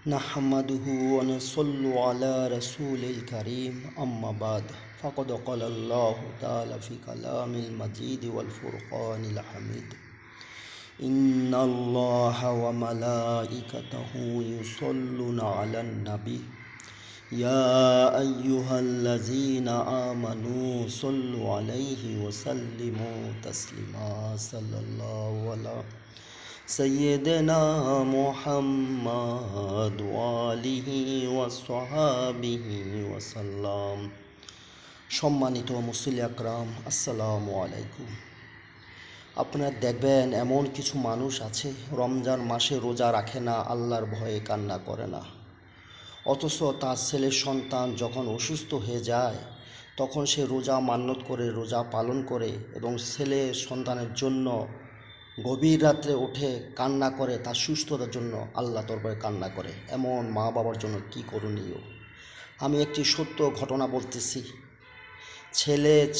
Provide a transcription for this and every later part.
نحمده ونصلي على رسول الكريم أما بعد فقد قال الله تعالى في كلام المجيد والفرقان الحميد إن الله وملائكته يصلون على النبي يا أيها الذين آمنوا صلوا عليه وسلموا تسليما صلى الله عليه سيدنا محمد وآله وصحابه وسلم। সম্মানিত মুসল্লি আকরাম, আসসালামু আলাইকুম। আপনারা দেখবেন এমন কিছু মানুষ আছে রমজান মাসে রোজা রাখে না, আল্লাহর ভয়ে কান্না করে না, অথচ তার ছেলের সন্তান যখন অসুস্থ হয়ে যায় তখন সে রোজা মান্যত করে, রোজা পালন করে এবং ছেলে সন্তানের জন্য গভীর রাত্রে উঠে কান্না করে, তার সুস্থতার জন্য আল্লাহ দরবারে কান্না করে। এমন মা বাবার জন্য কি করণীয়? আমি একটি সত্য ঘটনা বলতেছি।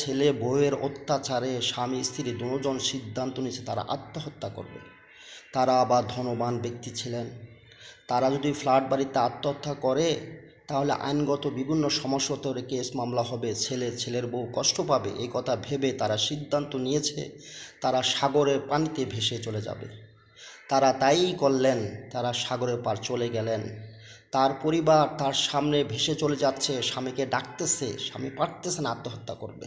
ছেলে বউয়ের অত্যাচারে স্বামী স্ত্রী দুজন সিদ্ধান্ত নিয়েছে তারা আত্মহত্যা করবে। তারা আবার ধনবান ব্যক্তি ছিলেন। তারা যদি ফ্ল্যাট বাড়িতে আত্মহত্যা করে তাহলে আইনগত বিভিন্ন সমস্যা তৈরি, কেস মামলা হবে, ছেলের বউ কষ্ট পাবে। এই কথা ভেবে তারা সিদ্ধান্ত নিয়েছে তারা সাগরের পানিতে ভেসে চলে যাবে। তারা তাই করলেন, তারা সাগরের পার চলে গেলেন। তার পরিবার তার সামনে ভেসে চলে যাচ্ছে, স্বামীকে ডাকতেছে, স্বামী পারতেছে না, আত্মহত্যা করবে।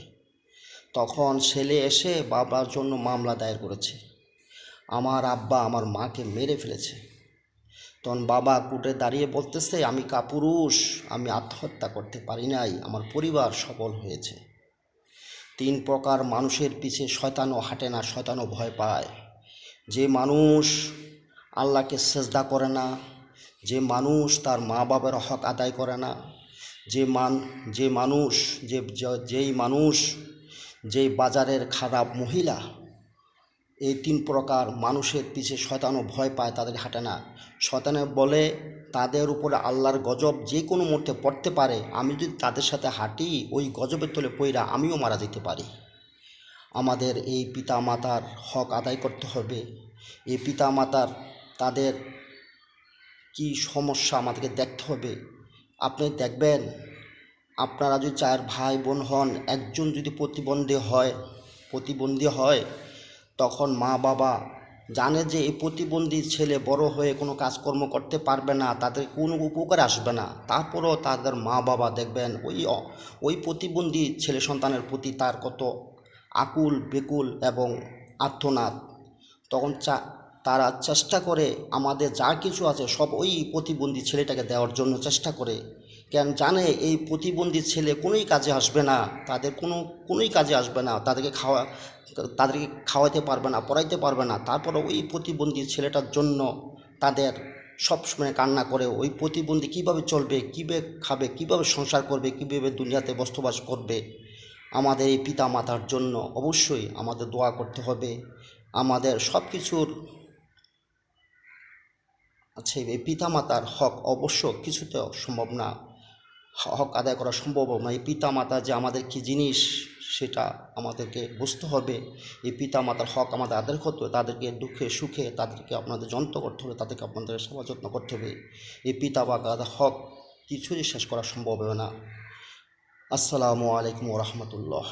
তখন ছেলে এসে বাবার জন্য মামলা দায়ের করেছে, আমার আব্বা আমার মাকে মেরে ফেলেছে। তখন বাবা কোর্টে দাঁড়িয়ে বলতেছে, আমি কাপুরুষ, আমি আত্মহত্যা করতে পারি নাই, আমার পরিবার সফল হয়েছে। তিন প্রকার মানুষের পিছে শয়তানও হাঁটে না, শয়তানও ভয় পায়। যে মানুষ আল্লাহকে সেজদা করে না, যে মানুষ তার মা বাবার হক আদায় করে না, যেই মানুষ যেই বাজারের খারাপ মহিলা, এই তিন প্রকার মানুষের পিছে শয়তানও ভয় পায়, তাদের হাঁটে না। শয়তানে বলে তাদের উপরে আল্লাহর গজব যে কোনো মুহূর্তে পড়তে পারে, আমি যদি তাদের সাথে হাঁটি ওই গজবের তলে পইরা আমিও মারা যেতে পারি। আমাদের এই পিতা মাতার হক আদায় করতে হবে। এই পিতা মাতার তাদের কি সমস্যা আমাদেরকে দেখতে হবে। আপনি দেখবেন, আপনারা যদি চার ভাই বোন হন, একজন যদি প্রতিবন্ধী হয় তখন মা বাবা জানে যে এই প্রতিবন্ধী ছেলে বড় হয়ে কোনো কাজকর্ম করতে পারবে না, তাদের কোনো উপকার আসবে না। তারপরও তাদের মা বাবা দেখবেন ওই প্রতিবন্ধী ছেলে সন্তানের প্রতি তার কত আকুল বেকুল এবং আর্তনাদ। তখন তারা চেষ্টা করে আমাদের যা কিছু আছে সব ওই প্রতিবন্ধী ছেলেটাকে দেওয়ার জন্য চেষ্টা করে। কেন জানে এই প্রতিবন্ধী ছেলে কোনোই কাজে আসবে না, তাদের কোনোই কাজে আসবে না, তাদেরকে খাওয়াতে পারবে না, পড়াইতে পারবে না। তারপরে ওই প্রতিবন্ধী ছেলেটার জন্য তাদের সবসময় কান্না করে। ওই প্রতিবন্ধী কীভাবে চলবে, কীভাবে খাবে, কীভাবে সংসার করবে, কীভাবে দুনিয়াতে বসবাস করবে। আমাদের এই পিতা মাতার জন্য অবশ্যই আমাদের দোয়া করতে হবে। আমাদের সব কিছুর আছে, এই পিতা মাতার হক অবশ্য কিছুতেও সম্ভব না, হক আদায় করা সম্ভব না। এই পিতা মাতা যে আমাদের কি জিনিস সেটা আমাদেরকে বুঝতে হবে। এই পিতা মাতার হক আমাদের আদায় করতে হবে, তাদেরকে দুঃখে সুখে তাদেরকে আপনাদের যন্ত্র করতে হবে, তাদেরকে আপনাদের সেবা যত্ন করতে হবে। এই পিতা মাতার হক কিছুই শেষ করা সম্ভব হবে না। আসসালামু আলাইকুম ওয়া রাহমাতুল্লাহ।